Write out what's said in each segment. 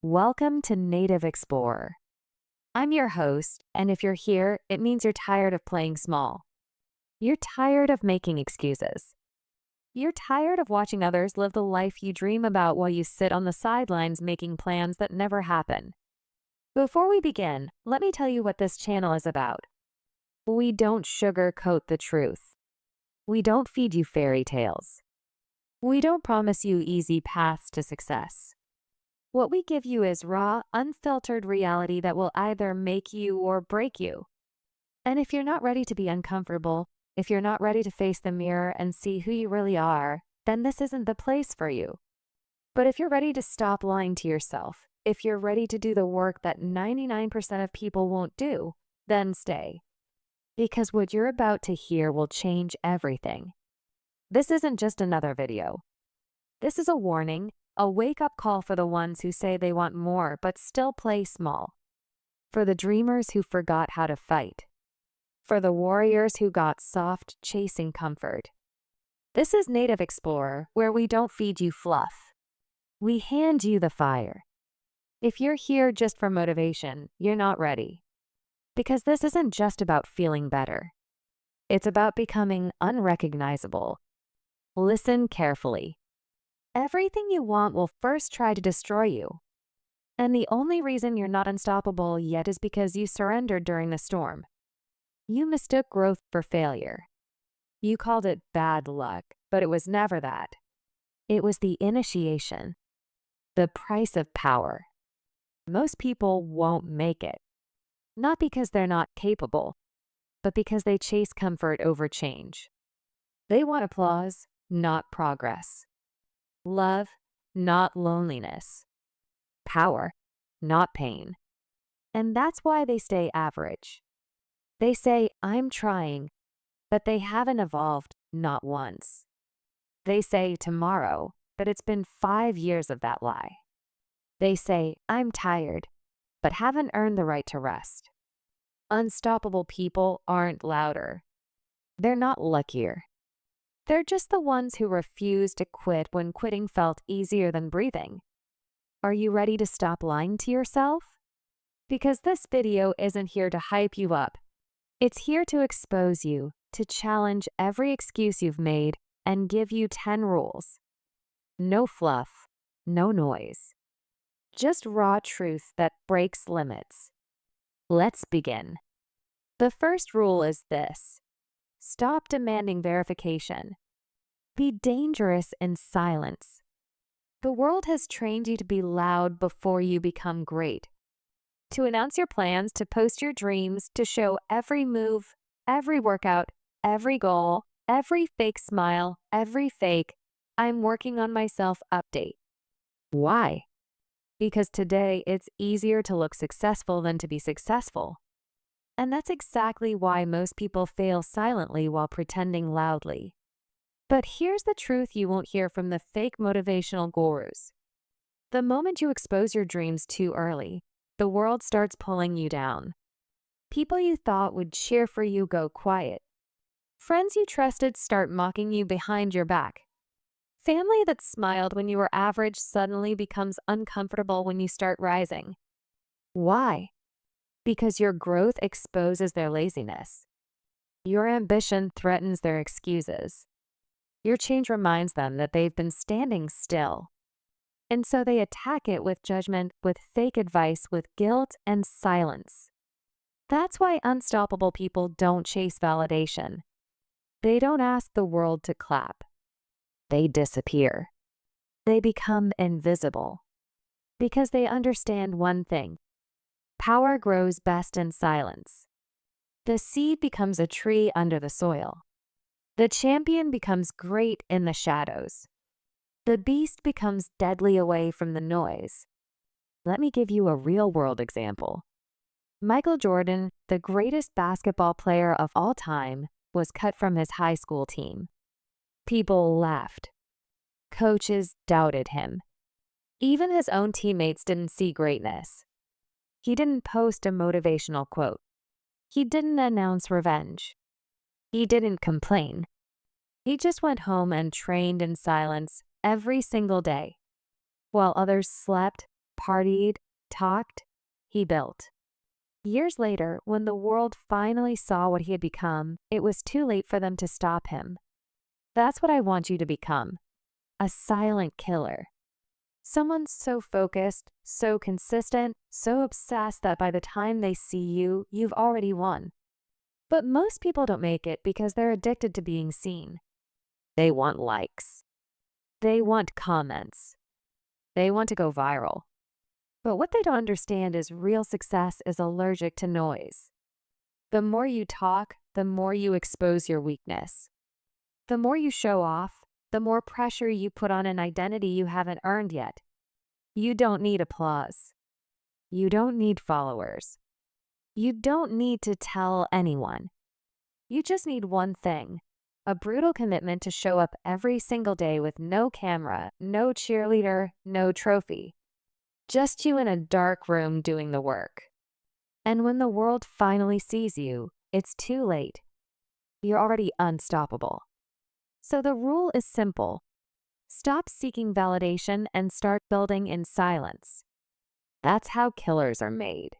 Welcome to Native Explorer. I'm your host, and if you're here, it means you're tired of playing small. You're tired of making excuses. You're tired of watching others live the life you dream about while you sit on the sidelines making plans that never happen. Before we begin, let me tell you what this channel is about. We don't sugarcoat the truth. We don't feed you fairy tales. We don't promise you easy paths to success. What we give you is raw, unfiltered reality that will either make you or break you. And if you're not ready to be uncomfortable, if you're not ready to face the mirror and see who you really are, then this isn't the place for you. But if you're ready to stop lying to yourself, if you're ready to do the work that 99% of people won't do, then stay. Because what you're about to hear will change everything. This isn't just another video. This is a warning, a wake-up call for the ones who say they want more but still play small. For the dreamers who forgot how to fight. For the warriors who got soft chasing comfort. This is Native Explorer, where we don't feed you fluff. We hand you the fire. If you're here just for motivation, you're not ready. Because this isn't just about feeling better. It's about becoming unrecognizable. Listen carefully. Everything you want will first try to destroy you. And the only reason you're not unstoppable yet is because you surrendered during the storm. You mistook growth for failure. You called it bad luck, but it was never that. It was the initiation, the price of power. Most people won't make it. Not because they're not capable, but because they chase comfort over change. They want applause, not progress. Love, not loneliness. Power, not pain. And that's why they stay average. They say, I'm trying, but they haven't evolved, not once. They say tomorrow, but it's been 5 years of that lie. They say, I'm tired, but haven't earned the right to rest. Unstoppable people aren't louder. They're not luckier. They're just the ones who refuse to quit when quitting felt easier than breathing. Are you ready to stop lying to yourself? Because this video isn't here to hype you up. It's here to expose you, to challenge every excuse you've made, and give you 10 rules. No fluff, no noise. Just raw truth that breaks limits. Let's begin. The first rule is this. Stop demanding verification. Be dangerous in silence. The world has trained you to be loud before you become great. To announce your plans, to post your dreams, to show every move, every workout, every goal, every fake smile, every fake, I'm working on myself update. Why? Because today it's easier to look successful than to be successful. And that's exactly why most people fail silently while pretending loudly. But here's the truth you won't hear from the fake motivational gurus. The moment you expose your dreams too early, the world starts pulling you down. People you thought would cheer for you go quiet. Friends you trusted start mocking you behind your back. Family that smiled when you were average suddenly becomes uncomfortable when you start rising. Why? Because your growth exposes their laziness. Your ambition threatens their excuses. Your change reminds them that they've been standing still. And so they attack it with judgment, with fake advice, with guilt and silence. That's why unstoppable people don't chase validation. They don't ask the world to clap. They disappear. They become invisible. Because they understand one thing. Power grows best in silence. The seed becomes a tree under the soil. The champion becomes great in the shadows. The beast becomes deadly away from the noise. Let me give you a real-world example. Michael Jordan, the greatest basketball player of all time, was cut from his high school team. People laughed. Coaches doubted him. Even his own teammates didn't see greatness. He didn't post a motivational quote. He didn't announce revenge. He didn't complain. He just went home and trained in silence every single day. While others slept, partied, talked, he built. Years later, when the world finally saw what he had become, it was too late for them to stop him. That's what I want you to become. A silent killer. Someone so focused, so consistent, so obsessed that by the time they see you, you've already won. But most people don't make it because they're addicted to being seen. They want likes. They want comments. They want to go viral. But what they don't understand is real success is allergic to noise. The more you talk, the more you expose your weakness. The more you show off, the more pressure you put on an identity you haven't earned yet. You don't need applause. You don't need followers. You don't need to tell anyone. You just need one thing: a brutal commitment to show up every single day with no camera, no cheerleader, no trophy. Just you in a dark room doing the work. And when the world finally sees you, it's too late. You're already unstoppable. So the rule is simple. Stop seeking validation and start building in silence. That's how killers are made.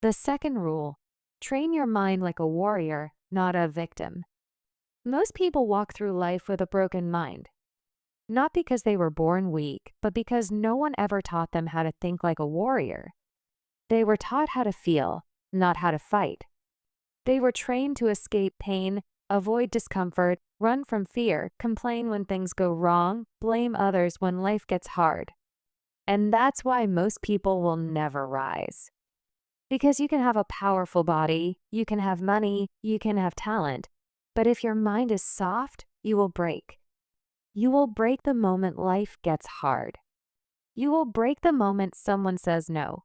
The second rule: train your mind like a warrior, not a victim. Most people walk through life with a broken mind. Not because they were born weak, but because no one ever taught them how to think like a warrior. They were taught how to feel, not how to fight. They were trained to escape pain, avoid discomfort, run from fear, complain when things go wrong, blame others when life gets hard. And that's why most people will never rise. Because you can have a powerful body, you can have money, you can have talent, but if your mind is soft, you will break. You will break the moment life gets hard. You will break the moment someone says no.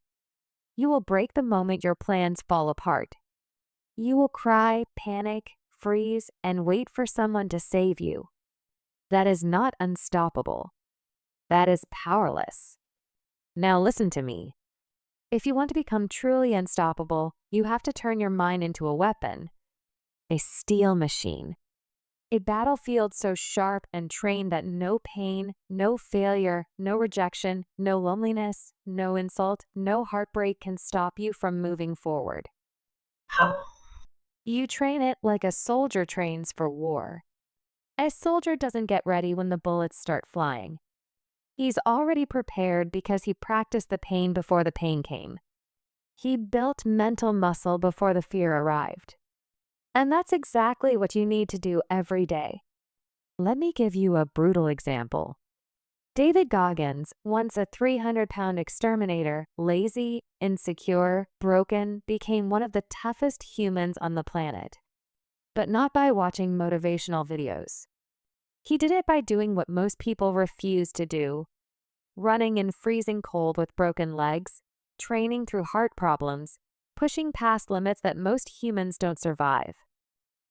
You will break the moment your plans fall apart. You will cry, panic, freeze, and wait for someone to save you. That is not unstoppable. That is powerless. Now listen to me. If you want to become truly unstoppable, you have to turn your mind into a weapon, a steel machine. A battlefield so sharp and trained that no pain, no failure, no rejection, no loneliness, no insult, no heartbreak can stop you from moving forward. You train it like a soldier trains for war. A soldier doesn't get ready when the bullets start flying. He's already prepared because he practiced the pain before the pain came. He built mental muscle before the fear arrived. And that's exactly what you need to do every day. Let me give you a brutal example. David Goggins, once a 300-pound exterminator, lazy, insecure, broken, became one of the toughest humans on the planet. But not by watching motivational videos. He did it by doing what most people refuse to do: running in freezing cold with broken legs, training through heart problems, pushing past limits that most humans don't survive.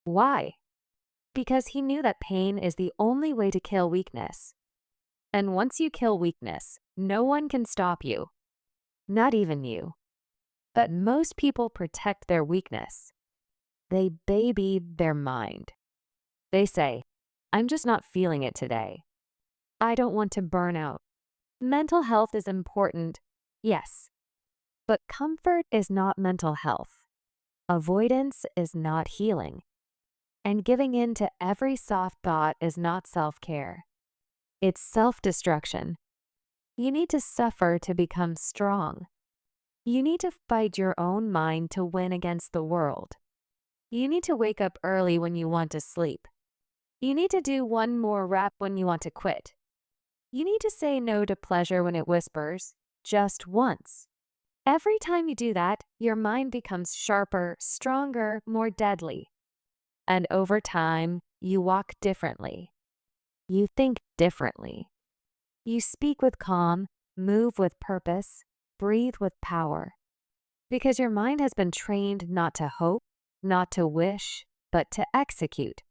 Why? Because he knew that pain is the only way to kill weakness. And once you kill weakness, no one can stop you. Not even you. But most people protect their weakness. They baby their mind. They say, "I'm just not feeling it today. I don't want to burn out." Mental health is important, yes. But comfort is not mental health. Avoidance is not healing. And giving in to every soft thought is not self-care. It's self-destruction. You need to suffer to become strong. You need to fight your own mind to win against the world. You need to wake up early when you want to sleep. You need to do one more rep when you want to quit. You need to say no to pleasure when it whispers, just once. Every time you do that, your mind becomes sharper, stronger, more deadly. And over time, you walk differently. You think differently. You speak with calm, move with purpose, breathe with power. Because your mind has been trained not to hope, not to wish, but to execute.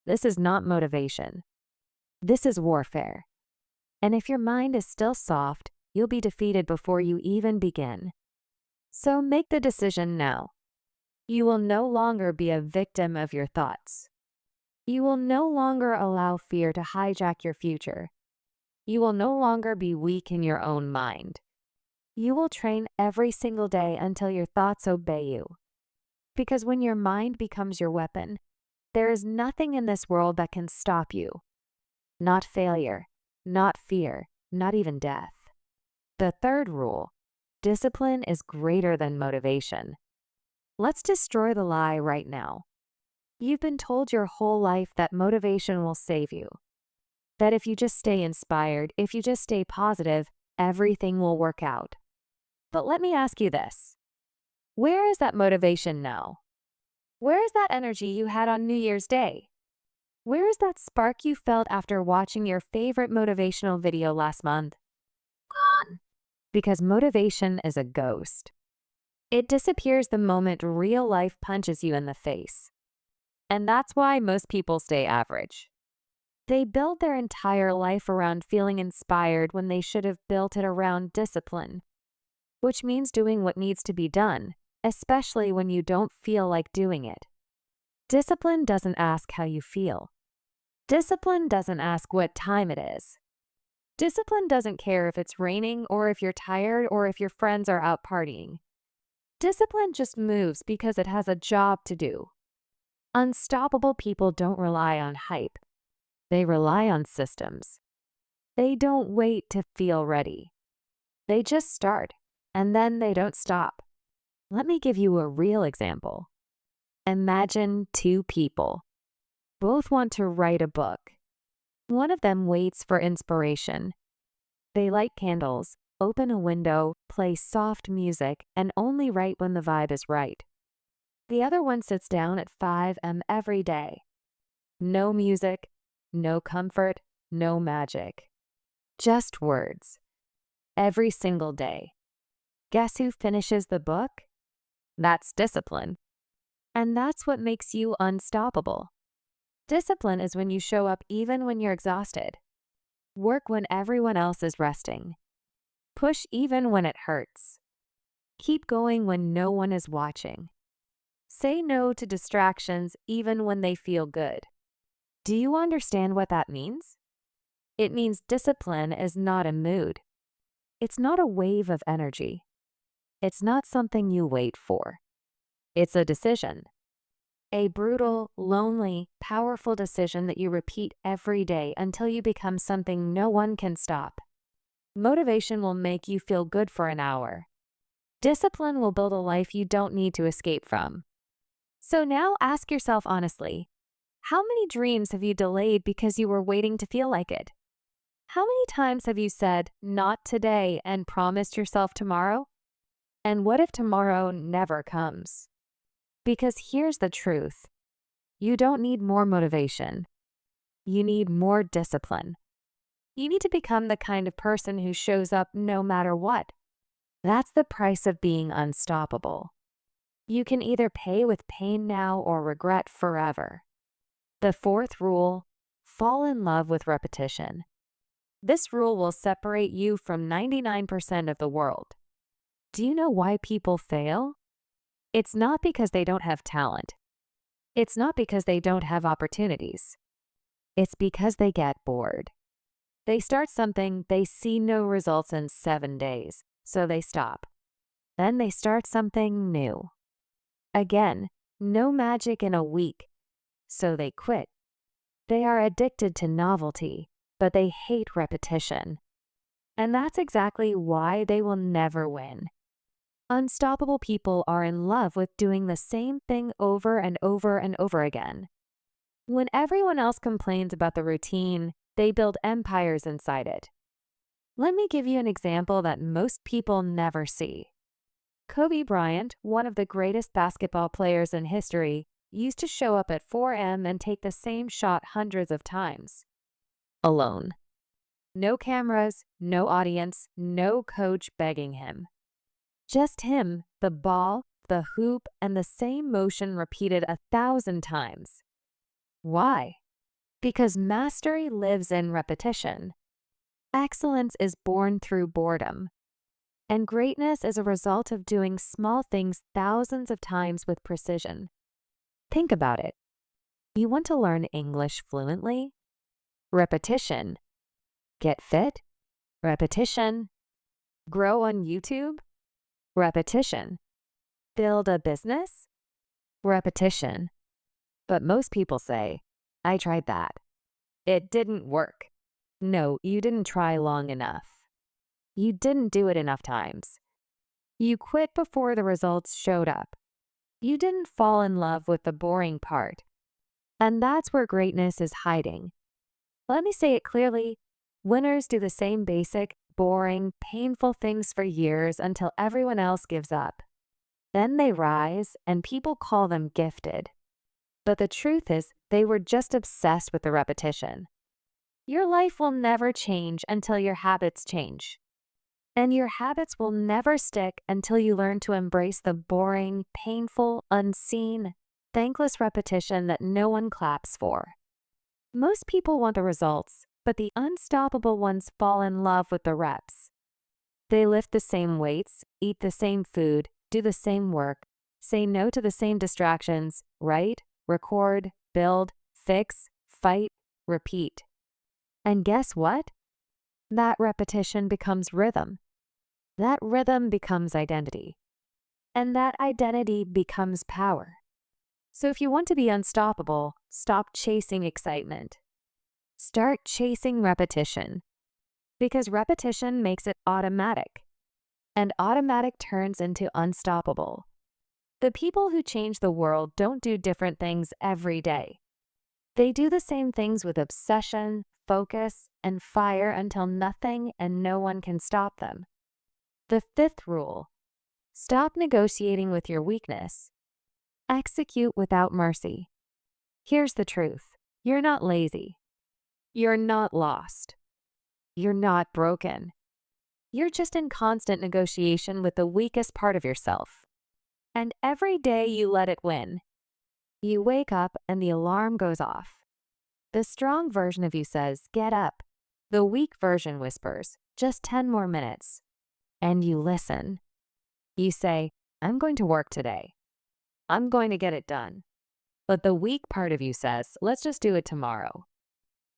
This is not motivation. This is warfare. And if your mind is still soft, you'll be defeated before you even begin. So make the decision now. You will no longer be a victim of your thoughts. You will no longer allow fear to hijack your future. You will no longer be weak in your own mind. You will train every single day until your thoughts obey you. Because when your mind becomes your weapon, there is nothing in this world that can stop you. Not failure, not fear, not even death. The third rule: discipline is greater than motivation. Let's destroy the lie right now. You've been told your whole life that motivation will save you. That if you just stay inspired, if you just stay positive, everything will work out. But let me ask you this. Where is that motivation now? Where is that energy you had on New Year's Day? Where is that spark you felt after watching your favorite motivational video last month? Gone. Because motivation is a ghost. It disappears the moment real life punches you in the face. And that's why most people stay average. They build their entire life around feeling inspired when they should have built it around discipline, which means doing what needs to be done, especially when you don't feel like doing it. Discipline doesn't ask how you feel. Discipline doesn't ask what time it is. Discipline doesn't care if it's raining or if you're tired or if your friends are out partying. Discipline just moves because it has a job to do. Unstoppable people don't rely on hype. They rely on systems. They don't wait to feel ready. They just start, and then they don't stop. Let me give you a real example. Imagine two people. Both want to write a book. One of them waits for inspiration. They light candles, open a window, play soft music, and only write when the vibe is right. The other one sits down at 5 a.m. every day. No music, no comfort, no magic. Just words. Every single day. Guess who finishes the book? That's discipline. And that's what makes you unstoppable. Discipline is when you show up even when you're exhausted. Work when everyone else is resting. Push even when it hurts. Keep going when no one is watching. Say no to distractions even when they feel good. Do you understand what that means? It means discipline is not a mood. It's not a wave of energy. It's not something you wait for. It's a decision. A brutal, lonely, powerful decision that you repeat every day until you become something no one can stop. Motivation will make you feel good for an hour. Discipline will build a life you don't need to escape from. So now ask yourself honestly, how many dreams have you delayed because you were waiting to feel like it? How many times have you said, "Not today," and promised yourself tomorrow? And what if tomorrow never comes? Because here's the truth. You don't need more motivation. You need more discipline. You need to become the kind of person who shows up no matter what. That's the price of being unstoppable. You can either pay with pain now or regret forever. The fourth rule: fall in love with repetition. This rule will separate you from 99% of the world. Do you know why people fail? It's not because they don't have talent. It's not because they don't have opportunities. It's because they get bored. They start something, they see no results in 7 days, so they stop. Then they start something new. Again, no magic in a week, so they quit. They are addicted to novelty, but they hate repetition. And that's exactly why they will never win. Unstoppable people are in love with doing the same thing over and over and over again. When everyone else complains about the routine, they build empires inside it. Let me give you an example that most people never see. Kobe Bryant, one of the greatest basketball players in history, used to show up at 4 a.m. and take the same shot hundreds of times. Alone. No cameras, no audience, no coach begging him. Just him, the ball, the hoop, and the same motion repeated 1,000 times. Why? Because mastery lives in repetition. Excellence is born through boredom. And greatness is a result of doing small things thousands of times with precision. Think about it. You want to learn English fluently? Repetition. Get fit? Repetition. Grow on YouTube? Repetition. Build a business? Repetition. But most people say, I tried that. It didn't work. No, you didn't try long enough. You didn't do it enough times. You quit before the results showed up. You didn't fall in love with the boring part. And that's where greatness is hiding. Let me say it clearly. Winners do the same basic, boring, painful things for years until everyone else gives up. Then they rise, and people call them gifted. But the truth is, they were just obsessed with the repetition. Your life will never change until your habits change. And your habits will never stick until you learn to embrace the boring, painful, unseen, thankless repetition that no one claps for. Most people want the results, but the unstoppable ones fall in love with the reps. They lift the same weights, eat the same food, do the same work, say no to the same distractions, write, record, build, fix, fight, repeat. And guess what? That repetition becomes rhythm. That rhythm becomes identity. And that identity becomes power. So if you want to be unstoppable, stop chasing excitement. Start chasing repetition. Because repetition makes it automatic. And automatic turns into unstoppable. The people who change the world don't do different things every day. They do the same things with obsession, focus, and fire until nothing and no one can stop them. The fifth rule: stop negotiating with your weakness. Execute without mercy. Here's the truth. You're not lazy. You're not lost. You're not broken. You're just in constant negotiation with the weakest part of yourself. And every day you let it win. You wake up and the alarm goes off. The strong version of you says, get up. The weak version whispers, just 10 more minutes. And you listen. You say, I'm going to work today. I'm going to get it done. But the weak part of you says, let's just do it tomorrow.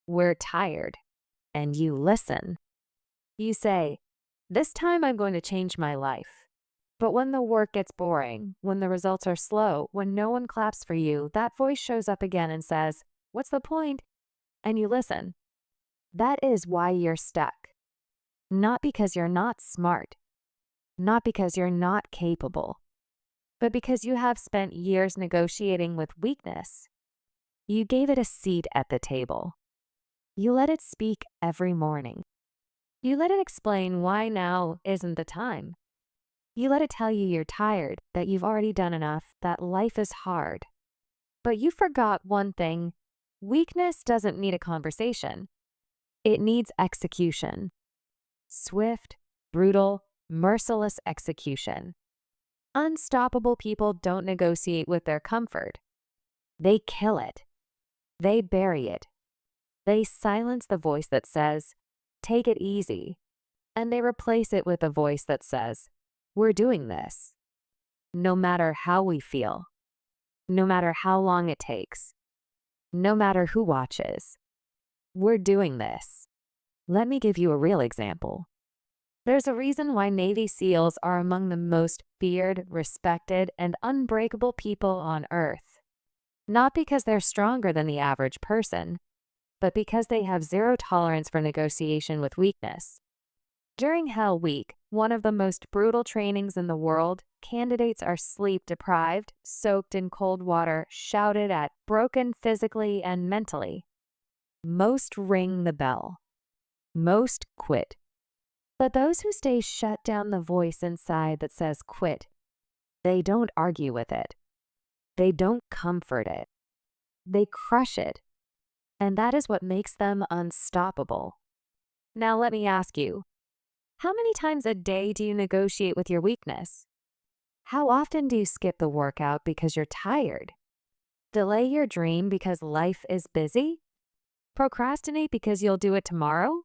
We're tired. And you listen. You say, this time I'm going to change my life. But when the work gets boring, when the results are slow, when no one claps for you, that voice shows up again and says, what's the point? And you listen. That is why you're stuck. Not because you're not smart. Not because you're not capable. But because you have spent years negotiating with weakness. You gave it a seat at the table. You let it speak every morning. You let it explain why now isn't the time. You let it tell you you're tired, that you've already done enough, that life is hard. But you forgot one thing. Weakness doesn't need a conversation. It needs execution. Swift, brutal, merciless execution. Unstoppable people don't negotiate with their comfort. They kill it. They bury it. They silence the voice that says, take it easy. And they replace it with a voice that says, we're doing this. No matter how we feel. No matter how long it takes. No matter who watches. We're doing this. Let me give you a real example. There's a reason why Navy SEALs are among the most feared, respected, and unbreakable people on Earth. Not because they're stronger than the average person, but because they have zero tolerance for negotiation with weakness. During Hell Week, one of the most brutal trainings in the world, candidates are sleep-deprived, soaked in cold water, shouted at, broken physically and mentally. Most ring the bell. Most quit. But those who stay shut down the voice inside that says quit. They don't argue with it. They don't comfort it. They crush it. And that is what makes them unstoppable. Now let me ask you, how many times a day do you negotiate with your weakness? How often do you skip the workout because you're tired? Delay your dream because life is busy? Procrastinate because you'll do it tomorrow?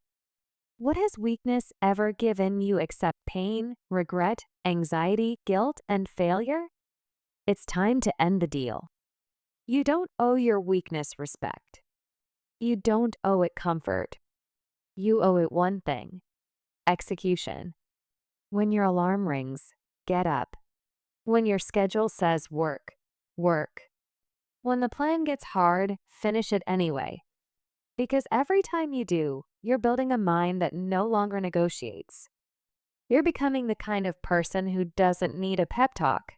What has weakness ever given you except pain, regret, anxiety, guilt, and failure? It's time to end the deal. You don't owe your weakness respect. You don't owe it comfort. You owe it one thing: execution. When your alarm rings, get up. When your schedule says work, work. When the plan gets hard, finish it anyway. Because every time you do, you're building a mind that no longer negotiates. You're becoming the kind of person who doesn't need a pep talk.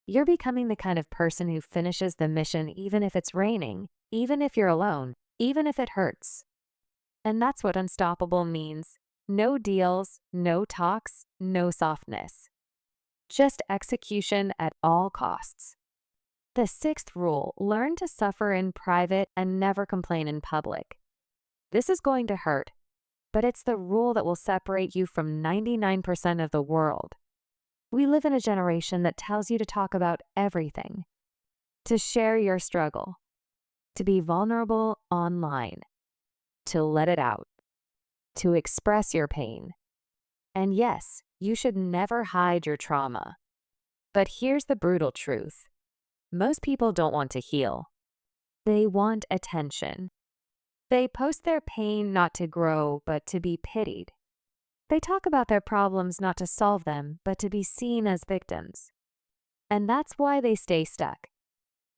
You're becoming the kind of person who finishes the mission even if it's raining, even if you're alone, even if it hurts. And that's what unstoppable means. No deals, no talks, no softness. Just execution at all costs. The sixth rule, learn to suffer in private and never complain in public. This is going to hurt, but it's the rule that will separate you from 99% of the world. We live in a generation that tells you to talk about everything, to share your struggle, to be vulnerable online, to let it out, to express your pain. And yes, you should never hide your trauma. But here's the brutal truth. Most people don't want to heal. They want attention. They post their pain not to grow, but to be pitied. They talk about their problems not to solve them, but to be seen as victims. And that's why they stay stuck.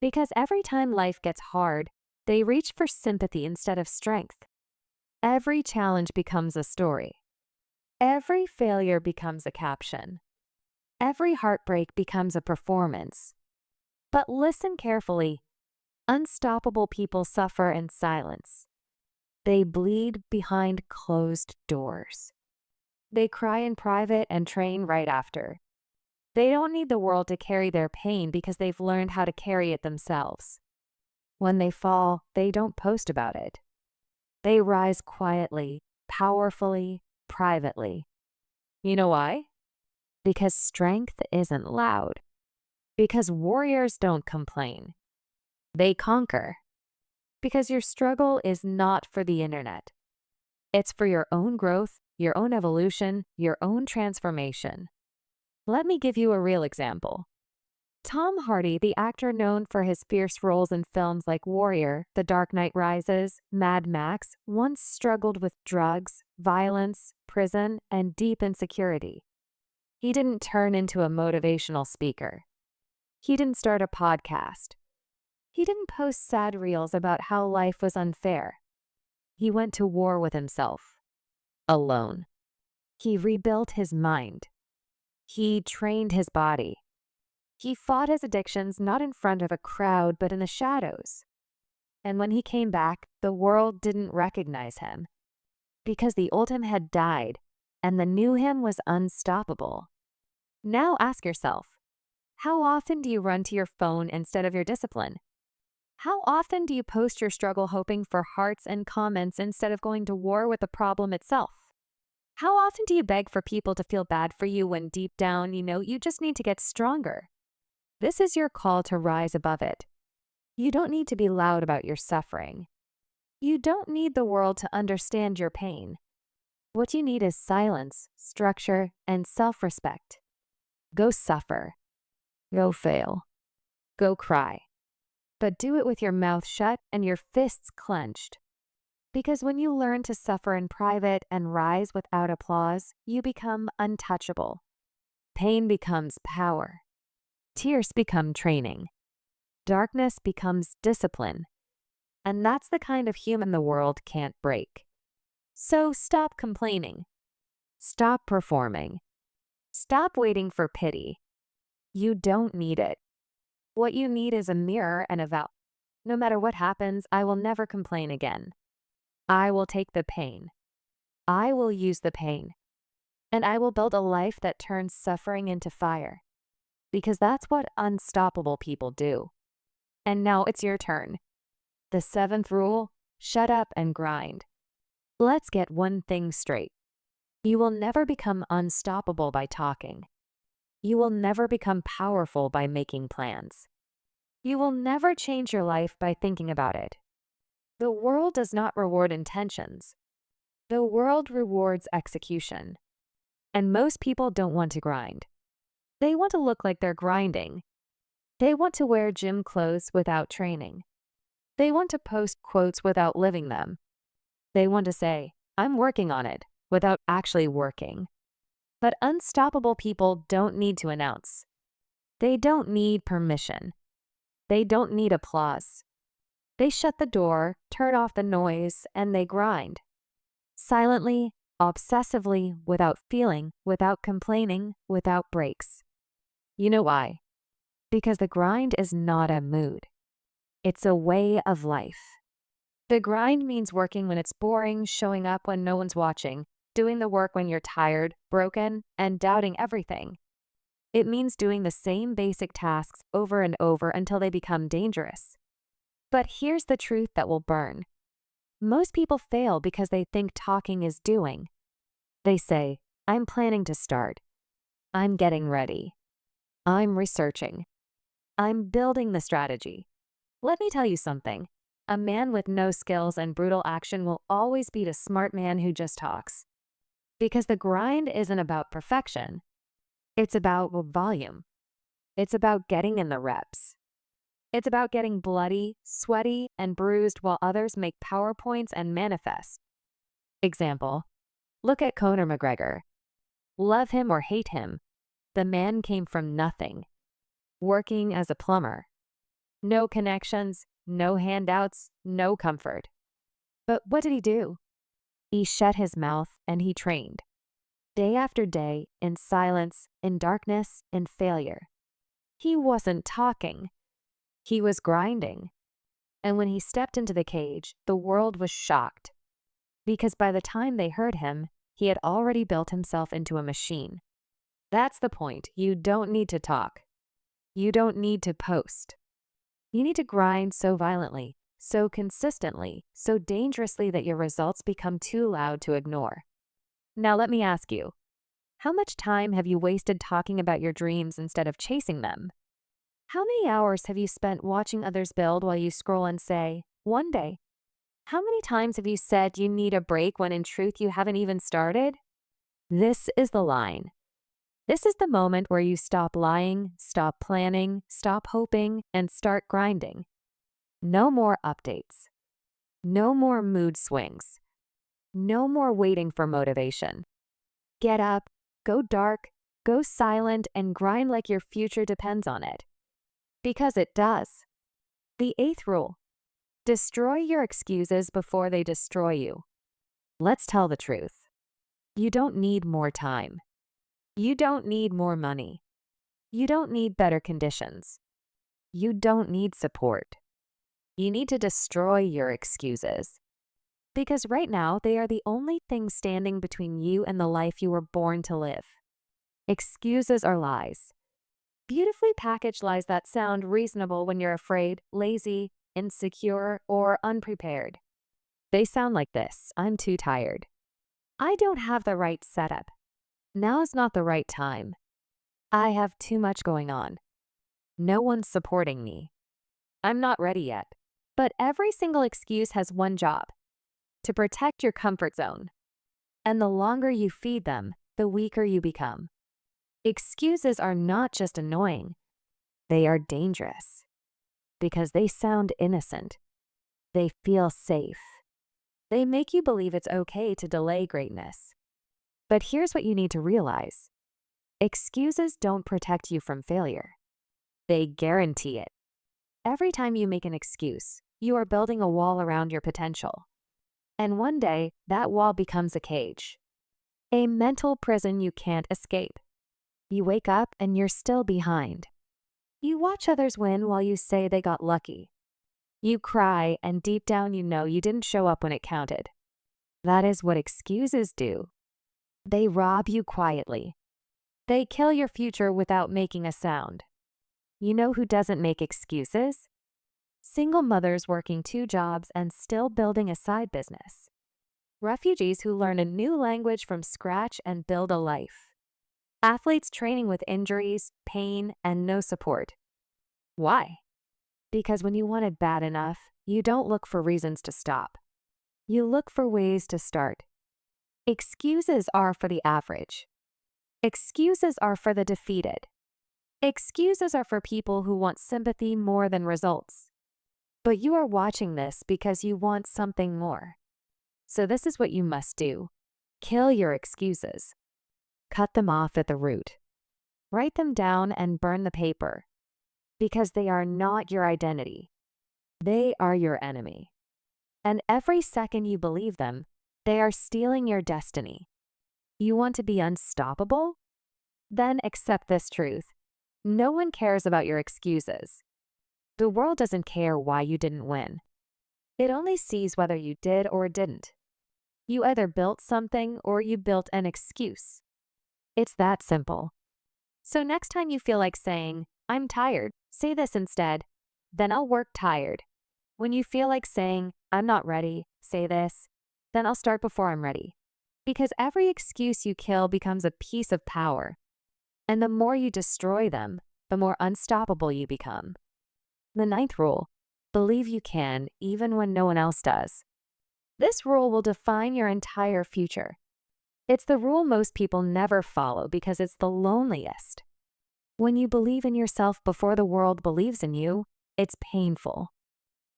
Because every time life gets hard, they reach for sympathy instead of strength. Every challenge becomes a story. Every failure becomes a caption. Every heartbreak becomes a performance. But listen carefully. Unstoppable people suffer in silence. They bleed behind closed doors. They cry in private and train right after. They don't need the world to carry their pain because they've learned how to carry it themselves. When they fall, they don't post about it. They rise quietly, powerfully, privately. You know why? Because strength isn't loud. Because warriors don't complain. They conquer. Because your struggle is not for the internet. It's for your own growth, your own evolution, your own transformation. Let me give you a real example. Tom Hardy, the actor known for his fierce roles in films like Warrior, The Dark Knight Rises, Mad Max, once struggled with drugs, violence, prison, and deep insecurity. He didn't turn into a motivational speaker. He didn't start a podcast. He didn't post sad reels about how life was unfair. He went to war with himself, alone. He rebuilt his mind. He trained his body. He fought his addictions not in front of a crowd, but in the shadows. And when he came back, the world didn't recognize him. Because the old him had died, and the new him was unstoppable. Now ask yourself, how often do you run to your phone instead of your discipline? How often do you post your struggle hoping for hearts and comments instead of going to war with the problem itself? How often do you beg for people to feel bad for you when deep down you know you just need to get stronger? This is your call to rise above it. You don't need to be loud about your suffering. You don't need the world to understand your pain. What you need is silence, structure, and self-respect. Go suffer. Go fail. Go cry. But do it with your mouth shut and your fists clenched. Because when you learn to suffer in private and rise without applause, you become untouchable. Pain becomes power. Tears become training. Darkness becomes discipline. And that's the kind of human the world can't break. So stop complaining. Stop performing. Stop waiting for pity. You don't need it. What you need is a mirror and a vow. No matter what happens, I will never complain again. I will take the pain. I will use the pain. And I will build a life that turns suffering into fire. Because that's what unstoppable people do. And now it's your turn. The seventh rule, shut up and grind. Let's get one thing straight. You will never become unstoppable by talking. You will never become powerful by making plans. You will never change your life by thinking about it. The world does not reward intentions. The world rewards execution. And most people don't want to grind. They want to look like they're grinding. They want to wear gym clothes without training. They want to post quotes without living them. They want to say, I'm working on it, without actually working. But unstoppable people don't need to announce. They don't need permission. They don't need applause. They shut the door, turn off the noise, and they grind. Silently, obsessively, without feeling, without complaining, without breaks. You know why? Because the grind is not a mood. It's a way of life. The grind means working when it's boring, showing up when no one's watching, doing the work when you're tired, broken, and doubting everything. It means doing the same basic tasks over and over until they become dangerous. But here's the truth that will burn. Most people fail because they think talking is doing. They say, I'm planning to start. I'm getting ready. I'm researching. I'm building the strategy. Let me tell you something. A man with no skills and brutal action will always beat a smart man who just talks. Because the grind isn't about perfection. It's about volume. It's about getting in the reps. It's about getting bloody, sweaty, and bruised while others make PowerPoints and manifest. Example, look at Conor McGregor. Love him or hate him, the man came from nothing, working as a plumber. No connections, no handouts, no comfort. But what did he do? He shut his mouth and he trained. Day after day, in silence, in darkness, in failure. He wasn't talking. He was grinding. And when he stepped into the cage, the world was shocked. Because by the time they heard him, he had already built himself into a machine. That's the point. You don't need to talk. You don't need to post. You need to grind so violently, so consistently, so dangerously that your results become too loud to ignore. Now let me ask you, how much time have you wasted talking about your dreams instead of chasing them? How many hours have you spent watching others build while you scroll and say, one day? How many times have you said you need a break when in truth you haven't even started? This is the line. This is the moment where you stop lying, stop planning, stop hoping, and start grinding. No more updates. No more mood swings. No more waiting for motivation. Get up, go dark, go silent, and grind like your future depends on it. Because it does. The 8th rule. Destroy your excuses before they destroy you. Let's tell the truth. You don't need more time. You don't need more money. You don't need better conditions. You don't need support. You need to destroy your excuses. Because right now, they are the only thing standing between you and the life you were born to live. Excuses are lies. Beautifully packaged lies that sound reasonable when you're afraid, lazy, insecure, or unprepared. They sound like this: I'm too tired. I don't have the right setup. Now's not the right time. I have too much going on. No one's supporting me. I'm not ready yet. But every single excuse has one job: to protect your comfort zone. And the longer you feed them, the weaker you become. Excuses are not just annoying. They are dangerous. Because they sound innocent. They feel safe. They make you believe it's okay to delay greatness. But here's what you need to realize. Excuses don't protect you from failure. They guarantee it. Every time you make an excuse, you are building a wall around your potential. And one day, that wall becomes a cage. A mental prison you can't escape. You wake up and you're still behind. You watch others win while you say they got lucky. You cry and deep down you know you didn't show up when it counted. That is what excuses do. They rob you quietly. They kill your future without making a sound. You know who doesn't make excuses? Single mothers working 2 jobs and still building a side business. Refugees who learn a new language from scratch and build a life. Athletes training with injuries, pain, and no support. Why? Because when you want it bad enough, you don't look for reasons to stop. You look for ways to start. Excuses are for the average. Excuses are for the defeated. Excuses are for people who want sympathy more than results. But you are watching this because you want something more. So this is what you must do. Kill your excuses. Cut them off at the root. Write them down and burn the paper. Because they are not your identity. They are your enemy. And every second you believe them, they are stealing your destiny. You want to be unstoppable? Then accept this truth. No one cares about your excuses. The world doesn't care why you didn't win. It only sees whether you did or didn't. You either built something or you built an excuse. It's that simple. So next time you feel like saying, "I'm tired," say this instead, "Then I'll work tired." When you feel like saying, "I'm not ready," say this, "Then I'll start before I'm ready." Because every excuse you kill becomes a piece of power. And the more you destroy them, the more unstoppable you become. The 9th rule, believe you can even when no one else does. This rule will define your entire future. It's the rule most people never follow because it's the loneliest. When you believe in yourself before the world believes in you, it's painful.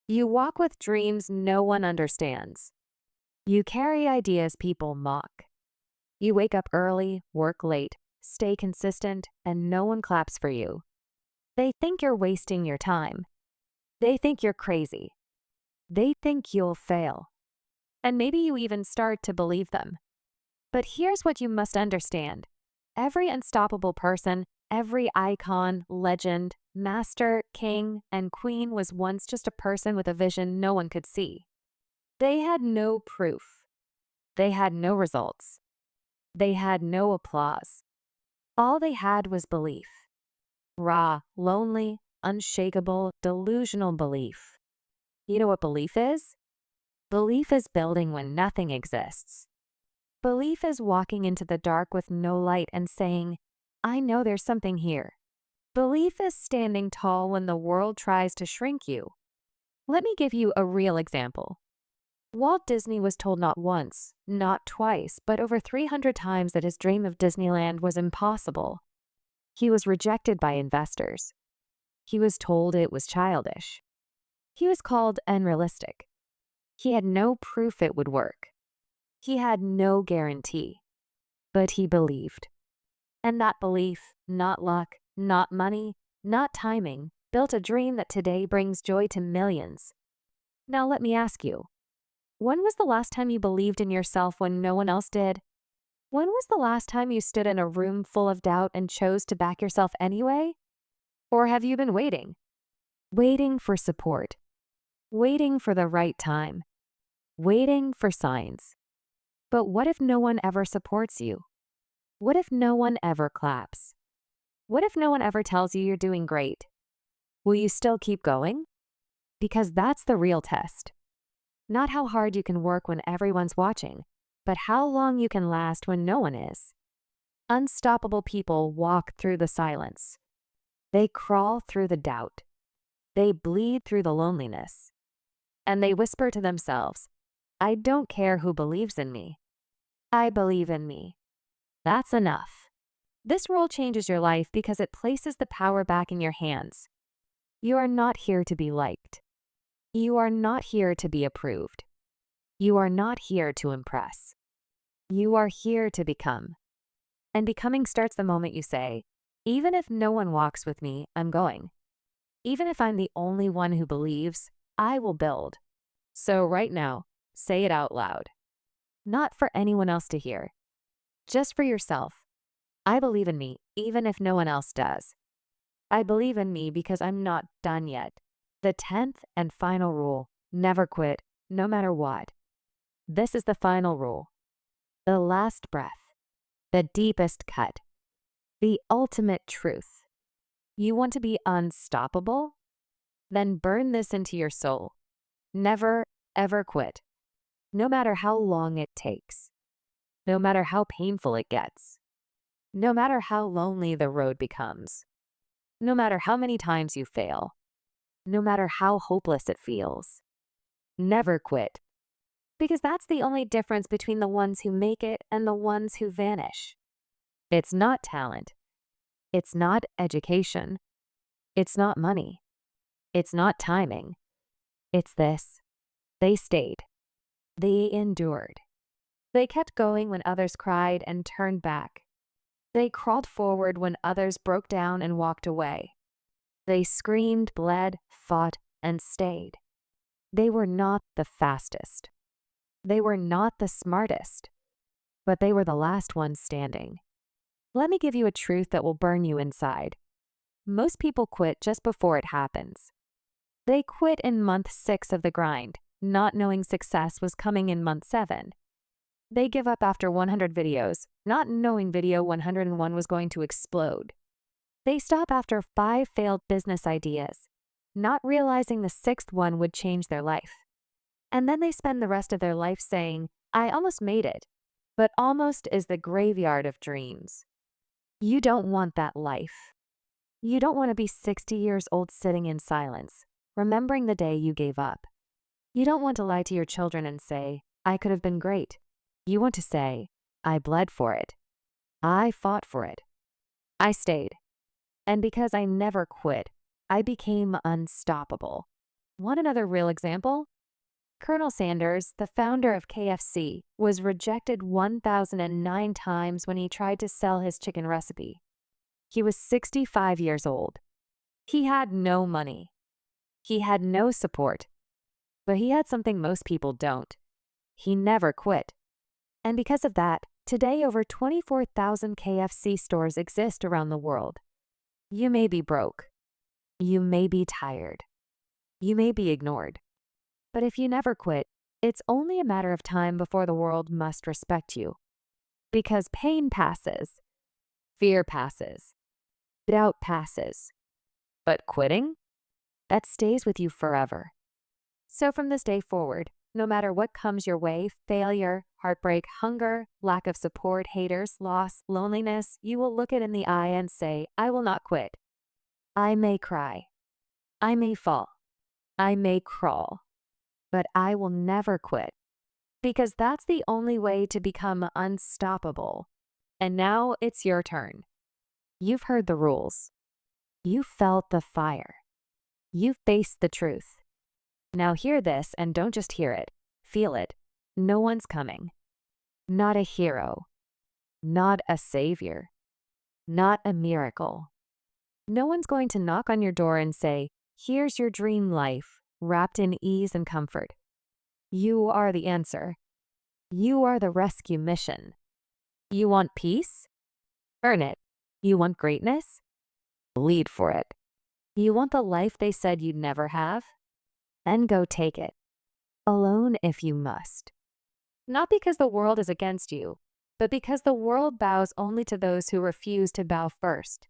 You walk with dreams no one understands. You carry ideas people mock. You wake up early, work late, stay consistent, and no one claps for you. They think you're wasting your time. They think you're crazy. They think you'll fail. And maybe you even start to believe them. But here's what you must understand. Every unstoppable person, every icon, legend, master, king, and queen was once just a person with a vision no one could see. They had no proof. They had no results. They had no applause. All they had was belief. Raw, lonely, unshakable, delusional belief. You know what belief is? Belief is building when nothing exists. Belief is walking into the dark with no light and saying, "I know there's something here." Belief is standing tall when the world tries to shrink you. Let me give you a real example. Walt Disney was told not once, not twice, but over 300 times that his dream of Disneyland was impossible. He was rejected by investors. He was told it was childish. He was called unrealistic. He had no proof it would work. He had no guarantee. But he believed. And that belief, not luck, not money, not timing, built a dream that today brings joy to millions. Now let me ask you, when was the last time you believed in yourself when no one else did? When was the last time you stood in a room full of doubt and chose to back yourself anyway? Or have you been waiting? Waiting for support. Waiting for the right time. Waiting for signs. But what if no one ever supports you? What if no one ever claps? What if no one ever tells you you're doing great? Will you still keep going? Because that's the real test. Not how hard you can work when everyone's watching, but how long you can last when no one is. Unstoppable people walk through the silence. They crawl through the doubt. They bleed through the loneliness. And they whisper to themselves, "I don't care who believes in me. I believe in me." That's enough. This rule changes your life because it places the power back in your hands. You are not here to be liked. You are not here to be approved. You are not here to impress. You are here to become. And becoming starts the moment you say, "Even if no one walks with me, I'm going. Even if I'm the only one who believes, I will build." So right now, say it out loud. Not for anyone else to hear. Just for yourself. I believe in me, even if no one else does. I believe in me because I'm not done yet. The 10th and final rule, never quit, no matter what. This is the final rule. The last breath. The deepest cut. The ultimate truth. You want to be unstoppable? Then burn this into your soul. Never, ever quit. No matter how long it takes. No matter how painful it gets. No matter how lonely the road becomes. No matter how many times you fail. No matter how hopeless it feels. Never quit. Because that's the only difference between the ones who make it and the ones who vanish. It's not talent. It's not education. It's not money. It's not timing. It's this. They stayed. They endured. They kept going when others cried and turned back. They crawled forward when others broke down and walked away. They screamed, bled, fought, and stayed. They were not the fastest. They were not the smartest. But they were the last ones standing. Let me give you a truth that will burn you inside. Most people quit just before it happens. They quit in month 6 of the grind, not knowing success was coming in month 7. They give up after 100 videos, not knowing video 101 was going to explode. They stop after 5 failed business ideas, not realizing the 6th one would change their life. And then they spend the rest of their life saying, I almost made it. But almost is the graveyard of dreams. You don't want that life. You don't want to be 60 years old sitting in silence, remembering the day you gave up. You don't want to lie to your children and say, I could have been great. You want to say, I bled for it. I fought for it. I stayed. And because I never quit, I became unstoppable. Want another real example? Colonel Sanders, the founder of KFC, was rejected 1,009 times when he tried to sell his chicken recipe. He was 65 years old. He had no money. He had no support. But he had something most people don't. He never quit. And because of that, today over 24,000 KFC stores exist around the world. You may be broke. You may be tired. You may be ignored. But if you never quit, it's only a matter of time before the world must respect you. Because pain passes, fear passes, doubt passes. But quitting? That stays with you forever. So from this day forward, no matter what comes your way, failure, heartbreak, hunger, lack of support, haters, loss, loneliness, you will look it in the eye and say, I will not quit. I may cry. I may fall. I may crawl. But I will never quit, because that's the only way to become unstoppable. And now it's your turn. You've heard the rules. You felt the fire. You faced the truth. Now hear this and don't just hear it. Feel it. No one's coming. Not a hero. Not a savior. Not a miracle. No one's going to knock on your door and say, here's your dream life, wrapped in ease and comfort. You are the answer. You are the rescue mission. You want peace? Earn it. You want greatness? Bleed for it. You want the life they said you'd never have? Then go take it. Alone if you must. Not because the world is against you, but because the world bows only to those who refuse to bow first.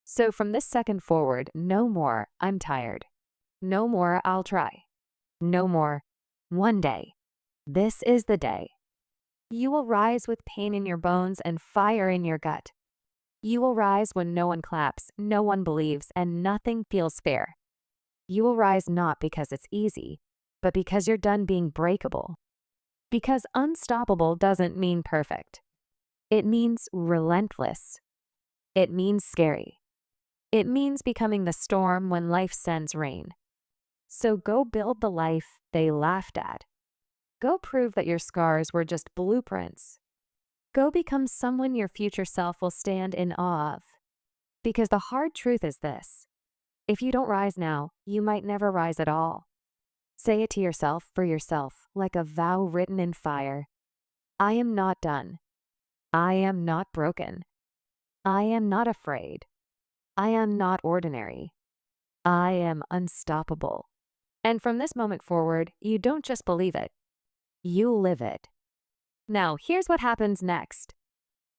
So from this second forward, no more, I'm tired. No more, I'll try. No more, one day. This is the day. You will rise with pain in your bones and fire in your gut. You will rise when no one claps, no one believes, and nothing feels fair. You will rise not because it's easy, but because you're done being breakable. Because unstoppable doesn't mean perfect. It means relentless. It means scary. It means becoming the storm when life sends rain. So go build the life they laughed at. Go prove that your scars were just blueprints. Go become someone your future self will stand in awe of. Because the hard truth is this: if you don't rise now, you might never rise at all. Say it to yourself for yourself, like a vow written in fire. I am not done. I am not broken. I am not afraid. I am not ordinary. I am unstoppable. And from this moment forward, you don't just believe it. You live it. Now, here's what happens next.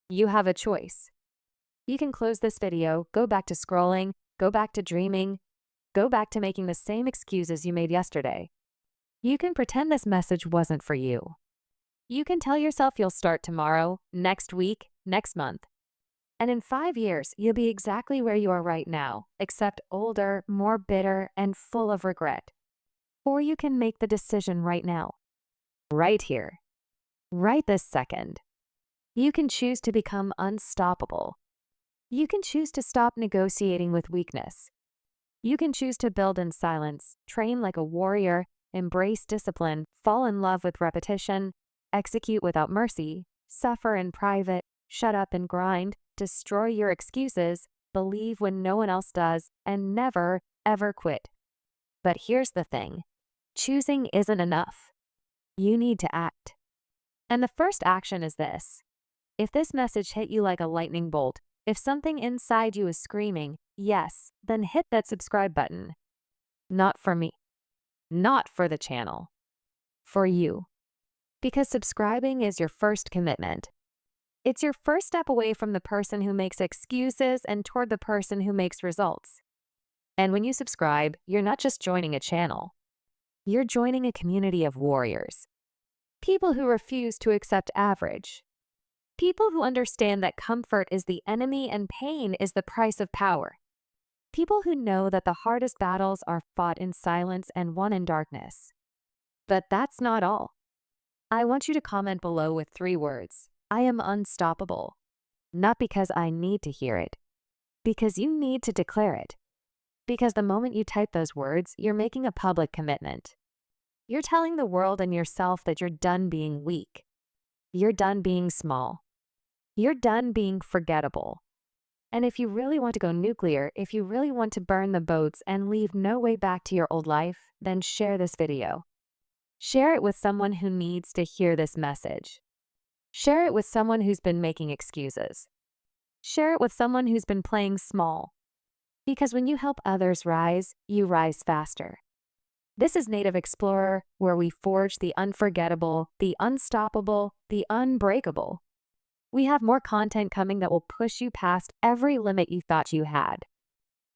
You have a choice. You can close this video, go back to scrolling, go back to dreaming, go back to making the same excuses you made yesterday. You can pretend this message wasn't for you. You can tell yourself you'll start tomorrow, next week, next month. And in 5 years, you'll be exactly where you are right now, except older, more bitter, and full of regret. Or you can make the decision right now. Right here. Right this second. You can choose to become unstoppable. You can choose to stop negotiating with weakness. You can choose to build in silence, train like a warrior, embrace discipline, fall in love with repetition, execute without mercy, suffer in private, shut up and grind, destroy your excuses, believe when no one else does, and never, ever quit. But here's the thing. Choosing isn't enough. You need to act. And the first action is this. If this message hit you like a lightning bolt, if something inside you is screaming, yes, then hit that subscribe button. Not for me. Not for the channel. For you. Because subscribing is your first commitment. It's your first step away from the person who makes excuses and toward the person who makes results. And when you subscribe, you're not just joining a channel. You're joining a community of warriors. People who refuse to accept average. People who understand that comfort is the enemy and pain is the price of power. People who know that the hardest battles are fought in silence and won in darkness. But that's not all. I want you to comment below with 3 words. I am unstoppable. Not because I need to hear it. Because you need to declare it. Because the moment you type those words, you're making a public commitment. You're telling the world and yourself that you're done being weak. You're done being small. You're done being forgettable. And if you really want to go nuclear, if you really want to burn the boats and leave no way back to your old life, then share this video. Share it with someone who needs to hear this message. Share it with someone who's been making excuses. Share it with someone who's been playing small. Because when you help others rise, you rise faster. This is Native Explorer, where we forge the unforgettable, the unstoppable, the unbreakable. We have more content coming that will push you past every limit you thought you had.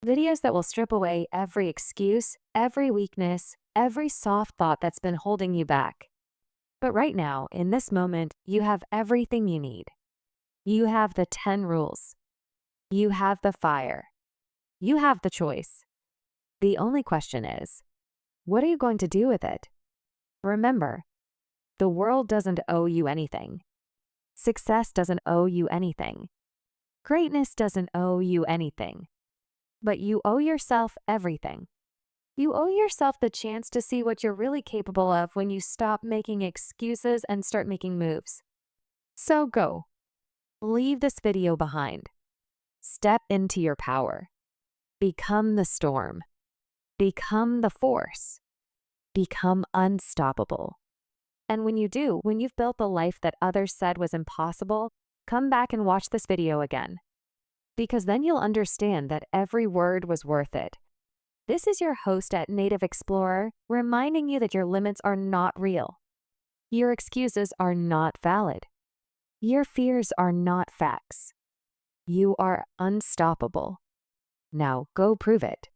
Videos that will strip away every excuse, every weakness, every soft thought that's been holding you back. But right now, in this moment, you have everything you need. You have the 10 rules. You have the fire. You have the choice. The only question is, what are you going to do with it? Remember, the world doesn't owe you anything. Success doesn't owe you anything. Greatness doesn't owe you anything. But you owe yourself everything. You owe yourself the chance to see what you're really capable of when you stop making excuses and start making moves. So go. Leave this video behind. Step into your power. Become the storm. Become the force. Become unstoppable. And when you do, when you've built the life that others said was impossible, come back and watch this video again. Because then you'll understand that every word was worth it. This is your host at Native Explorer, reminding you that your limits are not real. Your excuses are not valid. Your fears are not facts. You are unstoppable. Now go prove it.